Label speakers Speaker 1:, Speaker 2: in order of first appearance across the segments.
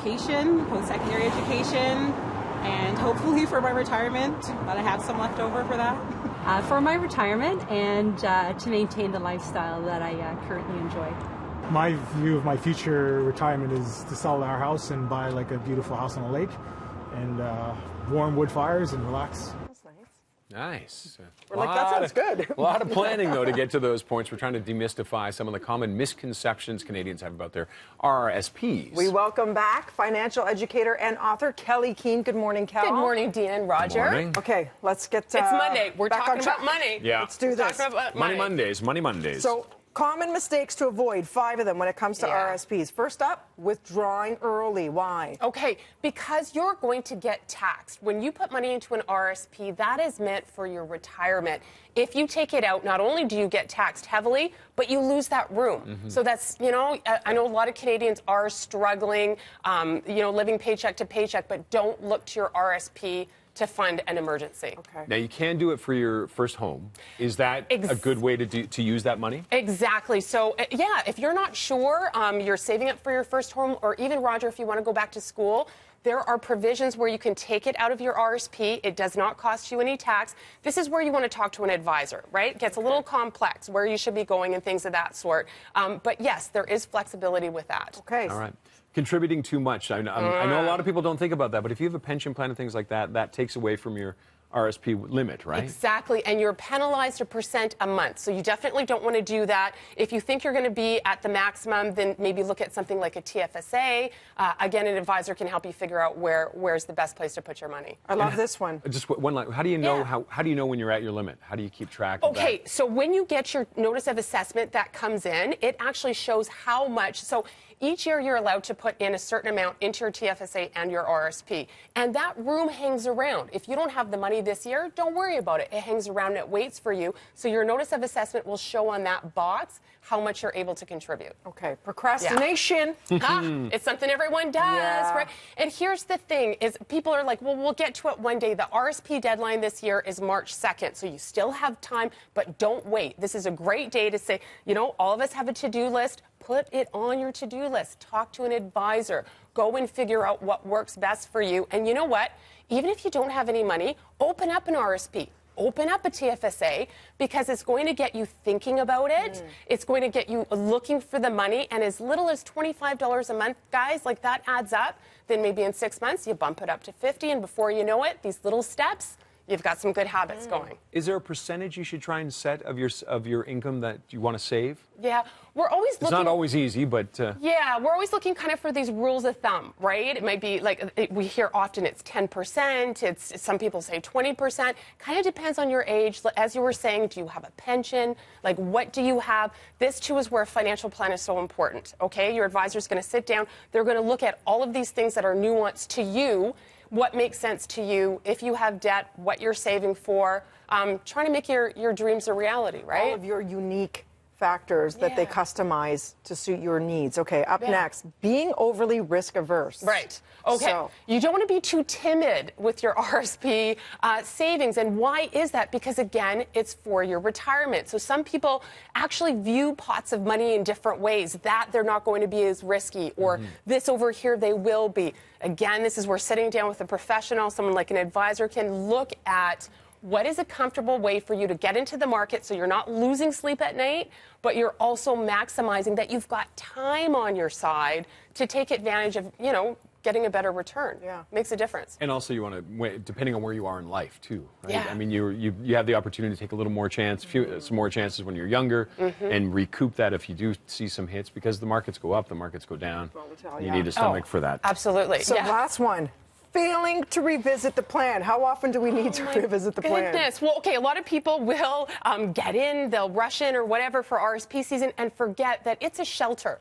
Speaker 1: education, post-secondary education, and hopefully for my retirement, that I have some left over for that.
Speaker 2: For my retirement and to maintain the lifestyle that I currently enjoy.
Speaker 3: My view of my future retirement is to sell our house and buy like a beautiful house on a lake and warm wood fires and relax.
Speaker 4: That's nice.
Speaker 5: Nice.
Speaker 4: We're like, that sounds good.
Speaker 5: A lot of planning, though, to get to those points. We're trying to demystify some of the common misconceptions Canadians have about their RRSPs.
Speaker 4: We welcome back financial educator and author Kelly Keane. Good morning, Kel.
Speaker 6: Good morning, Dean and Roger.
Speaker 5: Good morning.
Speaker 4: Okay, let's get
Speaker 6: It's Monday. We're
Speaker 4: back
Speaker 6: talking
Speaker 4: on track.
Speaker 6: about money.
Speaker 5: Yeah.
Speaker 4: Let's do this.
Speaker 6: Talking about
Speaker 5: Money Mondays. Money Mondays.
Speaker 4: So, common mistakes to avoid, 5 of them when it comes to
Speaker 6: Yeah.
Speaker 4: RSPs. First up, withdrawing early. Why?
Speaker 6: Okay, because you're going to get taxed. When you put money into an RSP, that is meant for your retirement. If you take it out, not only do you get taxed heavily, but you lose that room. So that's, I know a lot of Canadians are struggling, living paycheck to paycheck, but don't look to your RSP to fund an emergency.
Speaker 4: Okay.
Speaker 5: Now, you can do it for your first home. Is that a good way to use that money?
Speaker 6: Exactly. So, yeah, if you're not sure, you're saving up for your first home, or even, Roger, if you want to go back to school, there are provisions where you can take it out of your RSP. It does not cost you any tax. This is where you want to talk to an advisor, right? It gets a little complex where you should be going and things of that sort. But, yes, there is flexibility with that.
Speaker 4: Okay.
Speaker 5: All right. Contributing too much. I know a lot of people don't think about that, but if you have a pension plan and things like that, that takes away from your RSP limit, right?
Speaker 6: Exactly, and you're penalized 1% a month, so you definitely don't want to do that. If you think you're going to be at the maximum, then maybe look at something like a TFSA. Again, an advisor can help you figure out where's the best place to put your money.
Speaker 4: I love this one.
Speaker 5: Just one line. How do you know
Speaker 6: Yeah.
Speaker 5: how do you know when you're at your limit? How do you keep track of that?
Speaker 6: Okay, so when you get your notice of assessment that comes in, it actually shows how much. So each year you're allowed to put in a certain amount into your TFSA and your RSP. And that room hangs around. If you don't have the money this year, don't worry about it. It hangs around and it waits for you. So your notice of assessment will show on that box how much you're able to contribute.
Speaker 4: Okay, procrastination.
Speaker 6: It's something everyone does, right? And here's the thing is people are like, well, we'll get to it one day. The RSP deadline this year is March 2nd, so you still have time, but don't wait. This is a great day to say, all of us have a to-do list. Put it on your to-do list. Talk to an advisor. Go and figure out what works best for you. And you know what? Even if you don't have any money, open up an RSP. Open up a TFSA because it's going to get you thinking about it. It's going to get you looking for the money. And as little as $25 a month, guys, like that adds up. Then maybe in 6 months, you bump it up to 50. And before you know it, these little steps, you've got some good habits going.
Speaker 5: Is there a percentage you should try and set of your income that you want to save?
Speaker 6: Yeah, we're always looking.
Speaker 5: It's not always easy, but
Speaker 6: Yeah, we're always looking kind of for these rules of thumb, right? It might be like we hear often it's 10%. It's some people say 20%. Kind of depends on your age. As you were saying, do you have a pension? Like, what do you have? This too is where a financial plan is so important. Okay, your advisor is going to sit down. They're going to look at all of these things that are nuanced to you. What makes sense to you? If you have debt, what you're saving for, trying to make your dreams a reality, right?
Speaker 4: All of your unique factors that they customize to suit your needs. Okay, up next, being overly risk averse.
Speaker 6: Right. Okay.
Speaker 4: So,
Speaker 6: you don't want to be too timid with your RSP savings. And why is that? Because, again, it's for your retirement. So some people actually view pots of money in different ways, that they're not going to be as risky, or this over here they will be. Again, this is where sitting down with a professional, someone like an advisor, can look at what is a comfortable way for you to get into the market so you're not losing sleep at night, but you're also maximizing that you've got time on your side to take advantage of, getting a better return.
Speaker 4: Yeah.
Speaker 6: Makes a difference.
Speaker 5: and also you want to, depending on where you are in life too, right?
Speaker 6: Yeah.
Speaker 5: I mean, you have the opportunity to take a little more some more chances when you're younger, and recoup that if you do see some hits, because the markets go up, the markets go down. You need a stomach for that.
Speaker 6: Absolutely.
Speaker 4: so last one. Failing to revisit the plan. How often do we need to revisit the plan?
Speaker 6: Goodness. Well, okay, a lot of people will get in, they'll rush in or whatever for RSP season and forget that it's a shelter.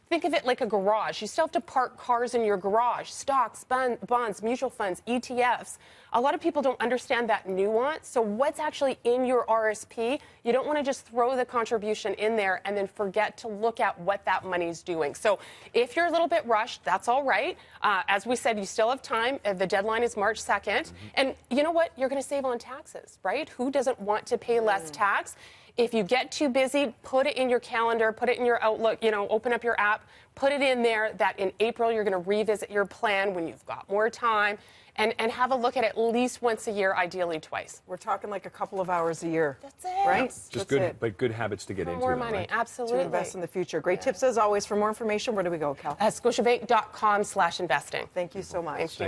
Speaker 6: Think of it like a garage. You still have to park cars in your garage, stocks, bonds, mutual funds, ETFs. A lot of people don't understand that nuance. So what's actually in your RSP, you don't want to just throw the contribution in there and then forget to look at what that money's doing. So if you're a little bit rushed, that's all right. As we said, you still have time. The deadline is March 2nd. And you know what? You're going to save on taxes, right? Who doesn't want to pay less tax? If you get too busy, put it in your calendar, put it in your Outlook, open up your app, put it in there that in April you're going to revisit your plan when you've got more time and have a look at least once a year, ideally twice.
Speaker 4: We're talking like a couple of hours a year.
Speaker 6: That's it.
Speaker 4: Right?
Speaker 5: Just
Speaker 4: That's
Speaker 5: good,
Speaker 4: it.
Speaker 5: but good habits to get into.
Speaker 6: More
Speaker 5: though,
Speaker 6: money,
Speaker 5: right?
Speaker 6: absolutely.
Speaker 4: To invest in the future. Great tips as always. For more information, where do we go, Cal?
Speaker 6: Scotiabank.com/investing.
Speaker 4: Thank you so much.
Speaker 6: Thank you.